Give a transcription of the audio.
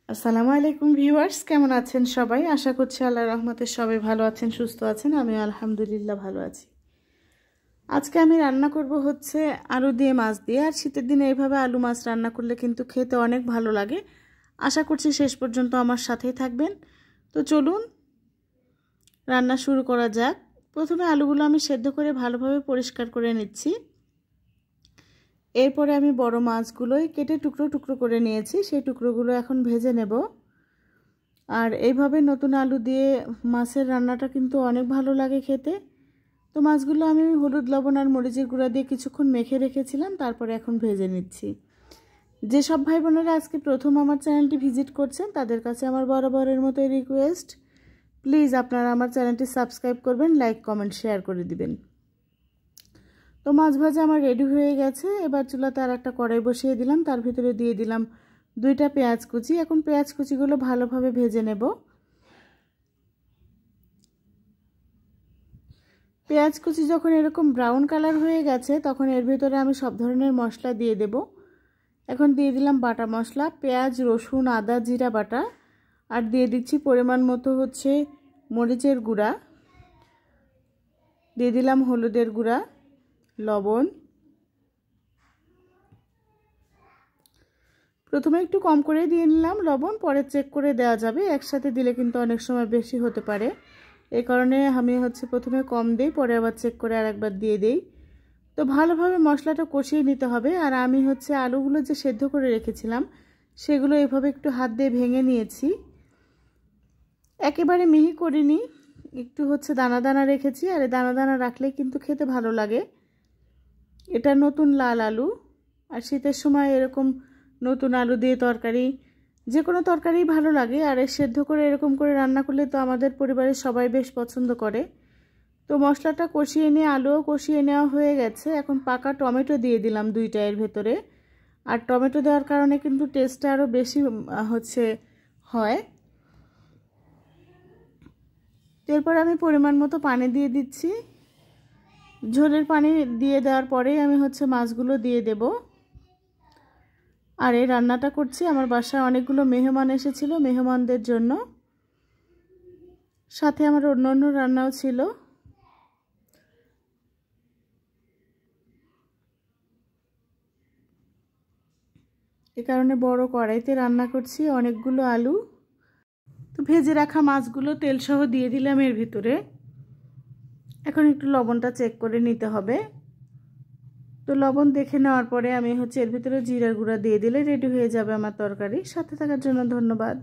আসসালামু আলাইকুম ভিউয়ার্স, কেমন আছেন সবাই? আশা করছি আল্লাহর রহমতে সবাই ভালো আছেন, সুস্থ আছেন। আমিও আলহামদুলিল্লাহ ভালো আছি। আজকে আমি রান্না করব হচ্ছে আলু দিয়ে মাছ দিয়ে। আর শীতের দিনে এইভাবে আলু মাছ রান্না করলে কিন্তু খেতে অনেক ভালো লাগে। আশা করছি শেষ পর্যন্ত আমার সাথেই থাকবেন। তো চলুন রান্না শুরু করা যাক। প্রথমে আলুগুলো আমি সেদ্ধ করে ভালোভাবে পরিষ্কার করে নিচ্ছি। এরপরে আমি বড় মাছগুলোই কেটে টুকরো টুকরো করে নিয়েছি, সেই টুকরোগুলো এখন ভেজে নেব। আর এইভাবে নতুন আলু দিয়ে মাছের রান্নাটা কিন্তু অনেক ভালো লাগে খেতে। তো মাছগুলো আমি হলুদ, লবণ আর মরিচের গুঁড়া দিয়ে কিছুক্ষণ মেখে রেখেছিলাম, তারপরে এখন ভেজে নিচ্ছি। যেসব ভাই বোনেরা আজকে প্রথম আমার চ্যানেলটি ভিজিট করছেন তাদের কাছে আমার বরাবরের মতোই রিকোয়েস্ট, প্লিজ আপনারা আমার চ্যানেলটি সাবস্ক্রাইব করবেন, লাইক কমেন্ট শেয়ার করে দিবেন। তো মাছ ভাজা আমার রেডি হয়ে গেছে। এবার চুলাতে আর একটা কড়াই বসিয়ে দিলাম, তার ভিতরে দিয়ে দিলাম 2টা পেঁয়াজ কুচি। এখন পেঁয়াজ কুচিগুলো ভালোভাবে ভেজে নেব। পেঁয়াজ কুচি যখন এরকম ব্রাউন কালার হয়ে গেছে তখন এর ভিতরে আমি সব ধরনের মশলা দিয়ে দেব। এখন দিয়ে দিলাম বাটা মশলা, পেঁয়াজ, রসুন, আদা, জিরা বাটা, আর দিয়ে দিচ্ছি পরিমাণ মতো হচ্ছে মরিচের গুঁড়া, দিয়ে দিলাম হলুদের গুঁড়া, লবণ। প্রথমে একটু কম করে দিয়ে নিলাম লবণ, পরে চেক করে দেওয়া যাবে, একসাথে দিলে কিন্তু অনেক সময় বেশি হতে পারে। এই কারণে আমি প্রথমে কম দিই, পরে আবার চেক করে আরেকবার দিয়ে দিই। তো ভালোভাবে মশলাটা কষিয়ে নিতে হবে। আর আমি আলুগুলো যে সেদ্ধ করে রেখেছিলাম সেগুলো এভাবে একটু হাত দিয়ে ভেঙে নিয়েছি, একেবারে মিহি করিনি, একটু দানা দানা রেখেছি। আর এই দানা দানা রাখলে কিন্তু খেতে ভালো লাগে। এটা নতুন লাল আলু, আর শীতের সময় এরকম নতুন আলু দিয়ে তরকারি, যে কোনো তরকারি ভালো লাগে। আর সেদ্ধ করে এরকম করে রান্না করলে তো আমাদের পরিবারের সবাই বেশ পছন্দ করে। তো মশলাটা কষিয়ে নিয়ে আলুও কষিয়ে নেওয়া হয়ে গেছে। এখন পাকা টমেটো দিয়ে দিলাম 2টা এর ভেতরে। আর টমেটো দেওয়ার কারণে কিন্তু টেস্টটা আরও বেশি হয়। এরপর আমি পরিমাণ মতো পানি দিয়ে দিচ্ছি। ঝোলের পানি দিয়ে দেওয়ার পরেই আমি মাছগুলো দিয়ে দেব। আর এই রান্নাটা করছি আমার বাসায় অনেকগুলো মেহমান এসেছিল, মেহমানদের জন্য, সাথে আমার অন্য রান্নাও ছিল। এ কারণে বড় কড়াইতে রান্না করছি অনেকগুলো আলু। তো ভেজে রাখা মাছগুলো তেল সহ দিয়ে দিলাম এর ভিতরে। এখন একটু লবণটা চেক করে নিতে হবে। তো লবণ দেখে নেওয়ার পরে আমি এর ভিতরে জিরার গুঁড়া দিয়ে দিলে রেডি হয়ে যাবে আমার তরকারি। সাথে থাকার জন্য ধন্যবাদ।